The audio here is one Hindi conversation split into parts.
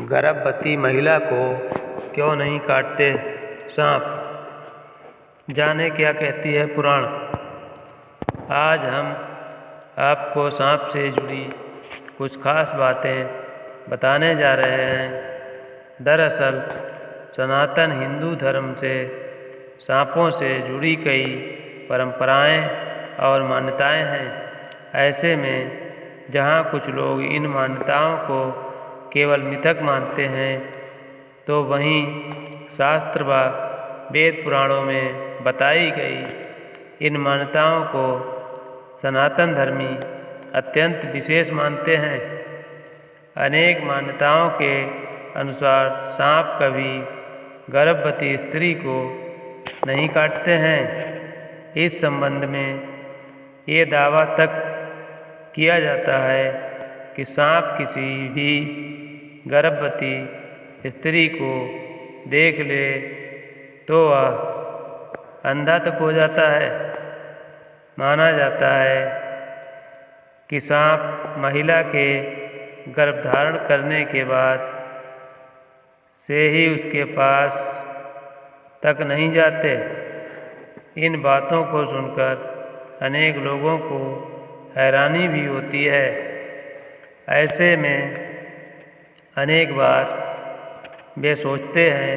गर्भवती महिला को क्यों नहीं काटते सांप? जाने क्या कहती है पुराण। आज हम आपको सांप से जुड़ी कुछ खास बातें बताने जा रहे हैं। दरअसल सनातन हिंदू धर्म से सांपों से जुड़ी कई परंपराएं और मान्यताएं हैं। ऐसे में जहां कुछ लोग इन मान्यताओं को केवल मिथक मानते हैं, तो वहीं शास्त्र व वेद पुराणों में बताई गई इन मान्यताओं को सनातन धर्मी अत्यंत विशेष मानते हैं। अनेक मान्यताओं के अनुसार सांप कभी गर्भवती स्त्री को नहीं काटते हैं। इस संबंध में ये दावा तक किया जाता है कि सांप किसी भी गर्भवती स्त्री को देख ले तो वह अंधा तक हो जाता है। माना जाता है कि सांप महिला के गर्भधारण करने के बाद से ही उसके पास तक नहीं जाते। इन बातों को सुनकर अनेक लोगों को हैरानी भी होती है। ऐसे में अनेक बार वे सोचते हैं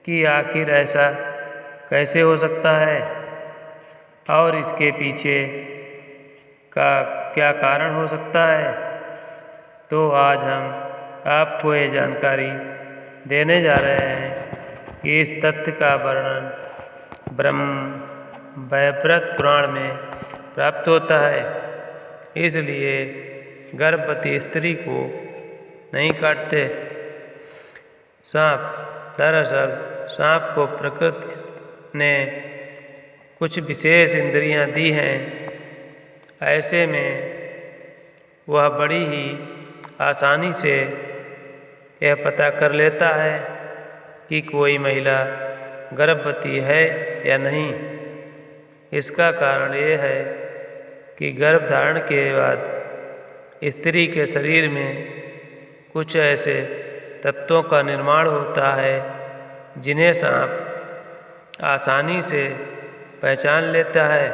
कि आखिर ऐसा कैसे हो सकता है और इसके पीछे का क्या कारण हो सकता है। तो आज हम आपको ये जानकारी देने जा रहे हैं कि इस तथ्य का वर्णन ब्रह्म वैवर्त पुराण में प्राप्त होता है। इसलिए गर्भवती स्त्री को नहीं काटते सांप। दरअसल सांप को प्रकृति ने कुछ विशेष इंद्रियां दी हैं। ऐसे में वह बड़ी ही आसानी से यह पता कर लेता है कि कोई महिला गर्भवती है या नहीं। इसका कारण यह है कि गर्भधारण के बाद स्त्री के शरीर में कुछ ऐसे तत्वों का निर्माण होता है जिन्हें सांप आसानी से पहचान लेता है।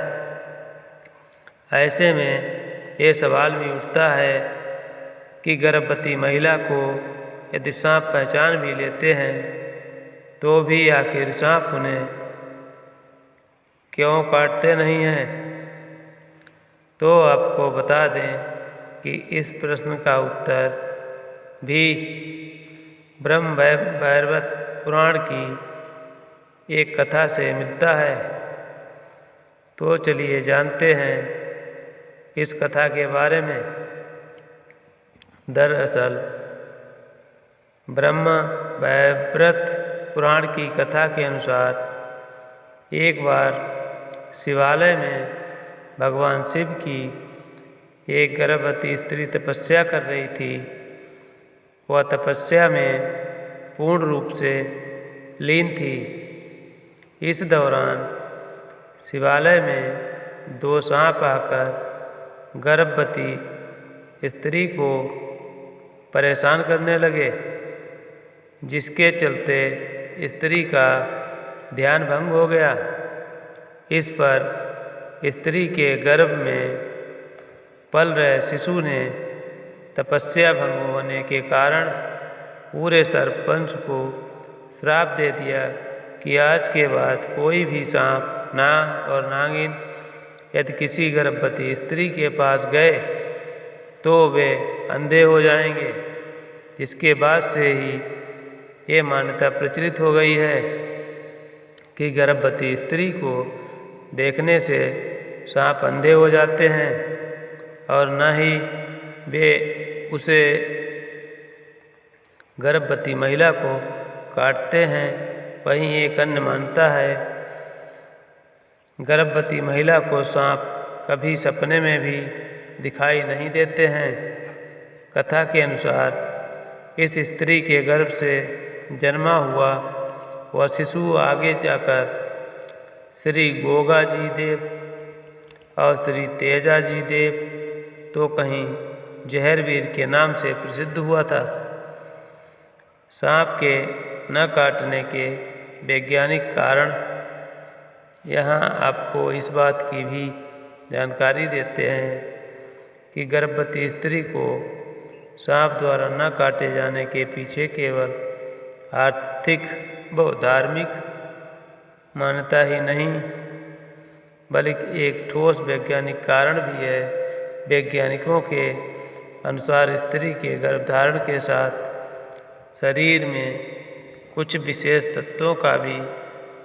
ऐसे में ये सवाल भी उठता है कि गर्भवती महिला को यदि सांप पहचान भी लेते हैं तो भी आखिर सांप उन्हें क्यों काटते नहीं हैं। तो आपको बता दें कि इस प्रश्न का उत्तर भी ब्रह्म वैवर्त पुराण की एक कथा से मिलता है। तो चलिए जानते हैं इस कथा के बारे में। दरअसल ब्रह्म वैवर्त पुराण की कथा के अनुसार एक बार शिवालय में भगवान शिव की एक गर्भवती स्त्री तपस्या कर रही थी। वह तपस्या में पूर्ण रूप से लीन थी। इस दौरान शिवालय में दो सांप आकर गर्भवती स्त्री को परेशान करने लगे, जिसके चलते स्त्री का ध्यान भंग हो गया। इस पर स्त्री के गर्भ में पल रहे शिशु ने तपस्या भंग होने के कारण पूरे सरपंच को श्राप दे दिया कि आज के बाद कोई भी सांप, नाग और नागिन यदि किसी गर्भवती स्त्री के पास गए तो वे अंधे हो जाएंगे। जिसके बाद से ही ये मान्यता प्रचलित हो गई है कि गर्भवती स्त्री को देखने से सांप अंधे हो जाते हैं और न ही वे उसे गर्भवती महिला को काटते हैं। वहीं एक अन्य मान्यता है गर्भवती महिला को सांप कभी सपने में भी दिखाई नहीं देते हैं। कथा के अनुसार इस स्त्री के गर्भ से जन्मा हुआ वह शिशु आगे जाकर श्री गोगा जी देव और श्री तेजा जी देव तो कहीं जहरवीर के नाम से प्रसिद्ध हुआ था। सांप के न काटने के वैज्ञानिक कारण यहाँ आपको इस बात की भी जानकारी देते हैं कि गर्भवती स्त्री को सांप द्वारा न काटे जाने के पीछे केवल आर्थिक व धार्मिक मान्यता ही नहीं बल्कि एक ठोस वैज्ञानिक कारण भी है। वैज्ञानिकों के अनुसार स्त्री के गर्भधारण के साथ शरीर में कुछ विशेष तत्वों का भी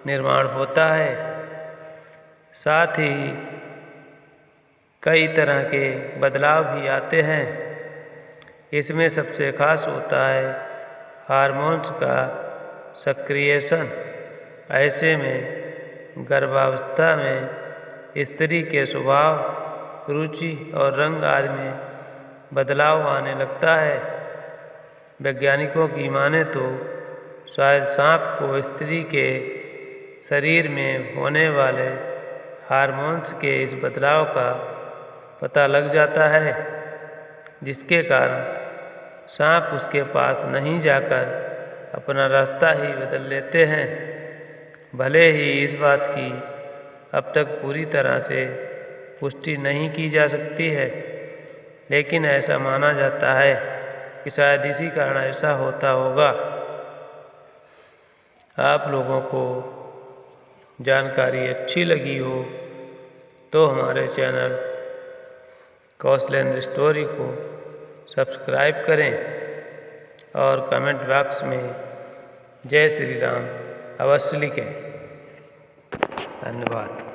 निर्माण होता है। साथ ही कई तरह के बदलाव भी आते हैं। इसमें सबसे खास होता है हार्मोन्स का सक्रिएशन। ऐसे में गर्भावस्था में स्त्री के स्वभाव, रुचि और रंग आदि में बदलाव आने लगता है। वैज्ञानिकों की माने तो शायद सांप को स्त्री के शरीर में होने वाले हार्मोन्स के इस बदलाव का पता लग जाता है, जिसके कारण सांप उसके पास नहीं जाकर अपना रास्ता ही बदल लेते हैं। भले ही इस बात की अब तक पूरी तरह से पुष्टि नहीं की जा सकती है, लेकिन ऐसा माना जाता है कि शायद इसी कारण ऐसा होता होगा। आप लोगों को जानकारी अच्छी लगी हो तो हमारे चैनल कौशलेंद्र स्टोरी को सब्सक्राइब करें और कमेंट बॉक्स में जय श्री राम अवश्य लिखें। धन्यवाद।